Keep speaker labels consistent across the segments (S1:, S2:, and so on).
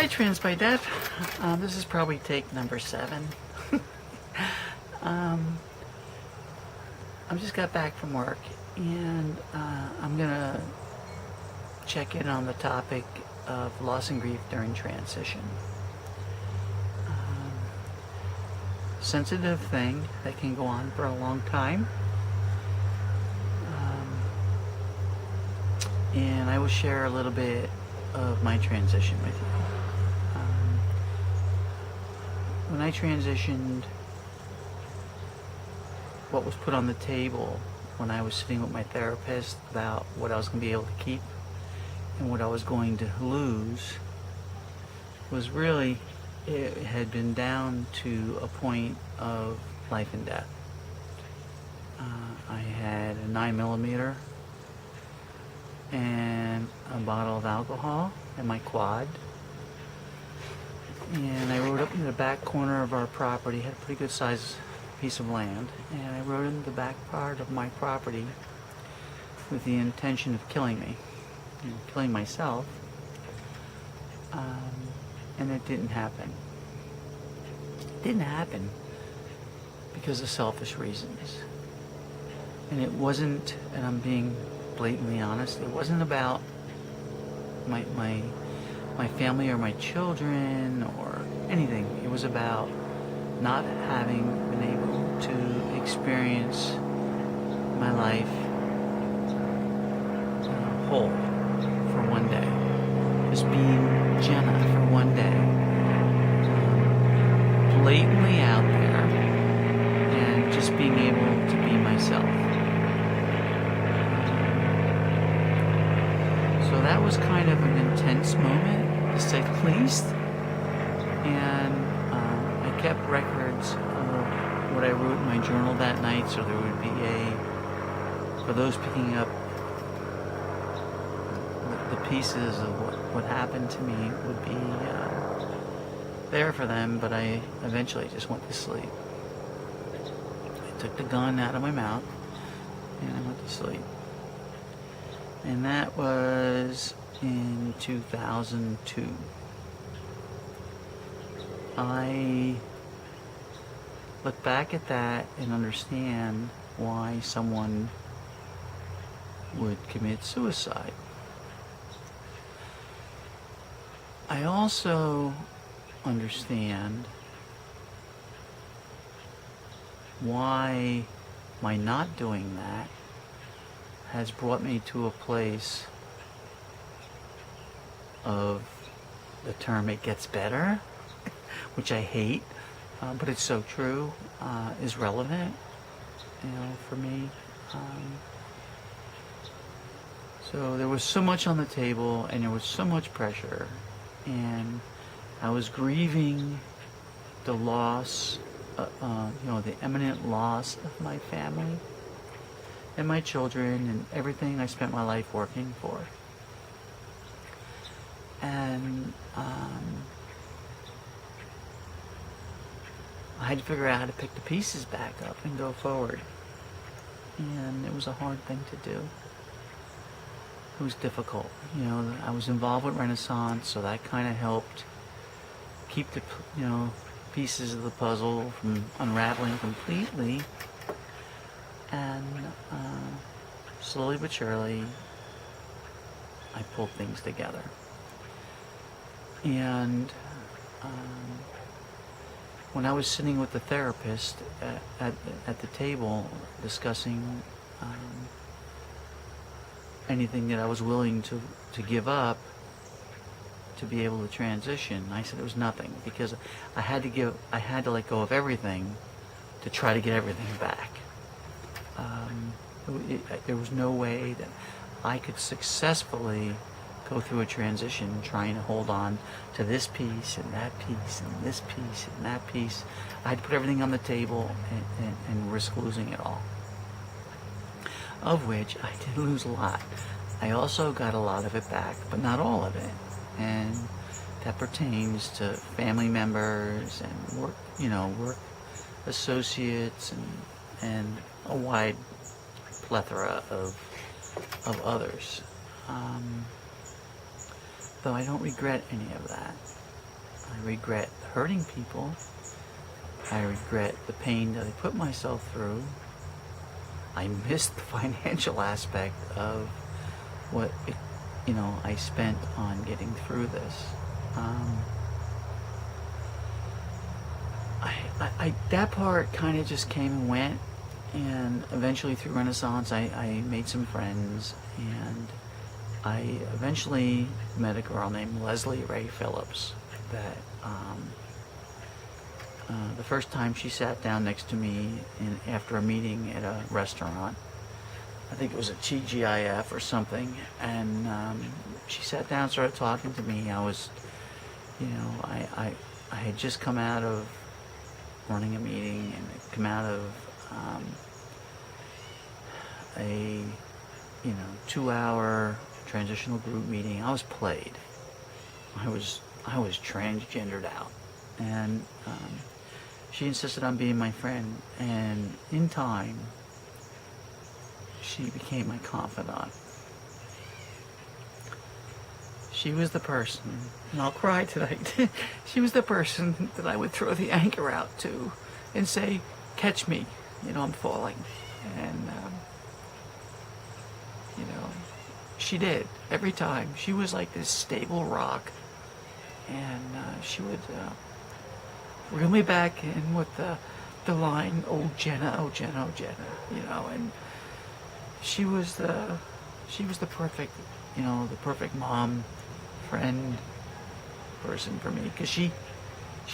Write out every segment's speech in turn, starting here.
S1: Hi, TransByDef. This is probably take number 7. I just got back from work, and I'm gonna check in on the topic of loss and grief during transition. Sensitive thing that can go on for a long time. And I will share a little bit of my transition with you. When I transitioned, what was put on the table when I was sitting with my therapist about what I was going to be able to keep and what I was going to lose was really, it had been down to a point of life and death. I had a 9mm and a bottle of alcohol in my quad, and I rode up in the back corner of our property. Had a pretty good sized piece of land, and I rode in the back part of my property with the intention of killing me, killing myself, and it didn't happen. It didn't happen because of selfish reasons, and it wasn't, and I'm being blatantly honest, it wasn't about my family or my children or anything. It was about not having been able to experience my life whole for one day. Just being Jenna for one day. Blatantly out there and just being able to be myself. So that was kind of an intense moment, to say the least. And I kept records of what I wrote in my journal that night, so there would be for those picking up the pieces of what happened to me would be there for them, but I eventually just went to sleep. I took the gun out of my mouth and I went to sleep. And that was in 2002. I look back at that and understand why someone would commit suicide. I also understand why my not doing that has brought me to a place of the term "it gets better," which I hate, but it's so true, is relevant, for me. So there was so much on the table, and there was so much pressure, and I was grieving the loss, the imminent loss of my family and my children and everything I spent my life working for. And I had to figure out how to pick the pieces back up and go forward. And it was a hard thing to do. It was difficult. I was involved with Renaissance, so that kind of helped keep the pieces of the puzzle from unraveling completely. And slowly but surely, I pulled things together. And when I was sitting with the therapist at the table discussing anything that I was willing to give up to be able to transition, I said it was nothing, because I had to let go of everything to try to get everything back. There was no way that I could successfully go through a transition trying to hold on to this piece and that piece and this piece and that piece. I had to put everything on the table and risk losing it all, of which I did lose a lot. I also got a lot of it back, but not all of it, and that pertains to family members and work associates and a wide plethora of others. Though I don't regret any of that. I regret hurting people. I regret the pain that I put myself through. I missed the financial aspect of what I spent on getting through this. That part kind of just came and went, and eventually through Renaissance I made some friends, and I eventually met a girl named Leslie Ray Phillips that the first time she sat down next to me after a meeting at a restaurant, I think it was a TGIF or something, and she sat down and started talking to me. I was, I had just come out of running a meeting and come out of a 2-hour transitional group meeting. I was played. I was transgendered out, and she insisted on being my friend, and in time she became my confidant. She was the person, and I'll cry tonight, she was the person that I would throw the anchor out to and say, catch me, I'm falling. And she did every time. She was like this stable rock, and she would reel me back in with the line, "Oh Jenna, oh Jenna, oh Jenna," and she was the perfect, the perfect mom, friend, person for me, because she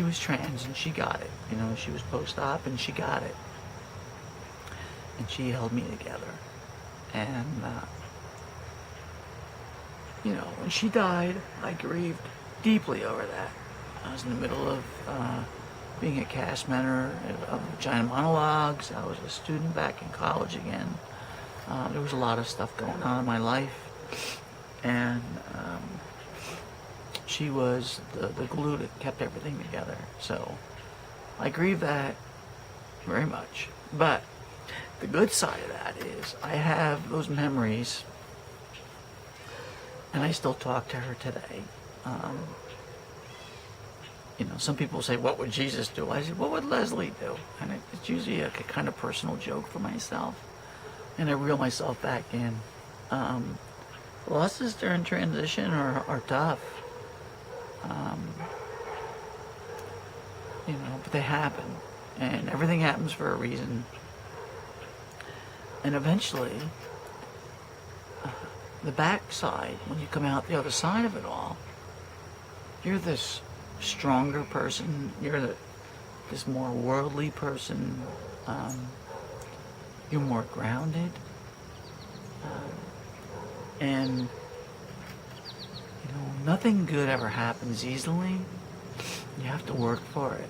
S1: was trans and she got it. She was post-op and she got it, and she held me together. And when she died, I grieved deeply over that. I was in the middle of being a cast member of Giant Monologues. I was a student back in college again. There was a lot of stuff going on in my life, and she was the glue that kept everything together. So I grieve that very much. But the good side of that is I have those memories, and I still talk to her today. Some people say, what would Jesus do? I said, what would Leslie do? And it's usually a kind of personal joke for myself. And I reel myself back in. Losses during transition are tough. But they happen. And everything happens for a reason. And eventually, the backside, when you come out the other side of it all, you're this stronger person. You're this more worldly person. You're more grounded. And nothing good ever happens easily. You have to work for it.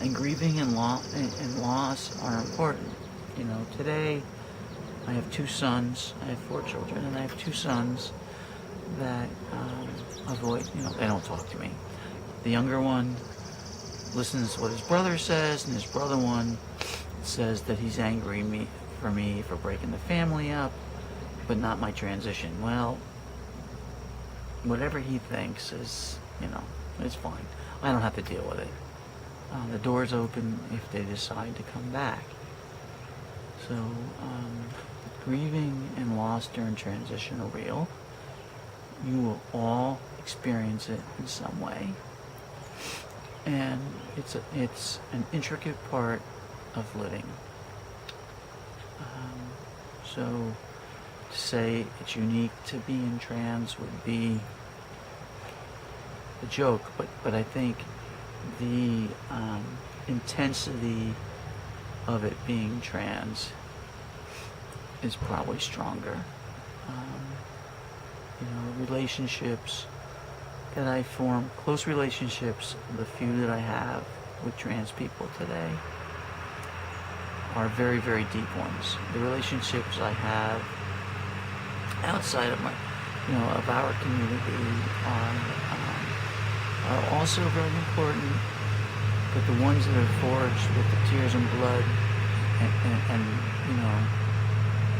S1: And grieving and loss are important. Today I have 2 sons. I have 4 children, and I have 2 sons that avoid, they don't talk to me. The younger one listens to what his brother says, and his brother one says that he's angry for breaking the family up, but not my transition. Well, whatever he thinks is, it's fine. I don't have to deal with it. The door's open if they decide to come back. So, grieving and loss during transition are real. You will all experience it in some way. And it's an intricate part of living. So to say it's unique to being trans would be a joke, but I think the intensity of it being trans is probably stronger. Relationships that I form, close relationships, the few that I have with trans people today, are very, very deep ones. The relationships I have outside of of our community are also very important, but the ones that are forged with the tears and blood and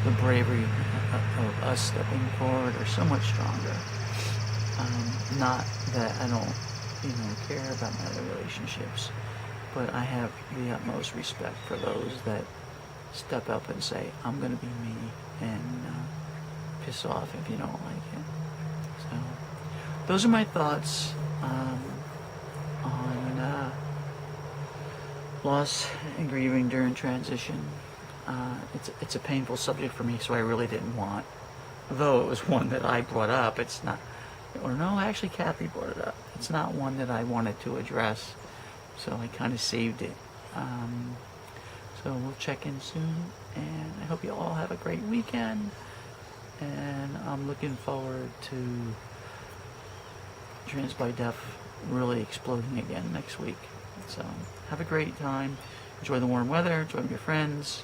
S1: the bravery of us stepping forward are so much stronger. Not that I don't, care about my other relationships, but I have the utmost respect for those that step up and say, I'm going to be me, and piss off if you don't like it. So, those are my thoughts on loss and grieving during transition. It's a painful subject for me, so I really didn't want, though it was one that I brought up, it's not, or no, actually Kathy brought it up. It's not one that I wanted to address, so I kind of saved it. So we'll check in soon, and I hope you all have a great weekend, and I'm looking forward to TransByDef really exploding again next week. So have a great time, enjoy the warm weather, enjoy with your friends,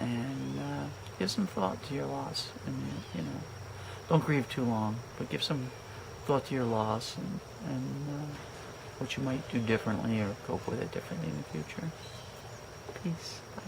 S1: and give some thought to your loss, and don't grieve too long, but give some thought to your loss, and what you might do differently or cope with it differently in the future. Peace. Bye.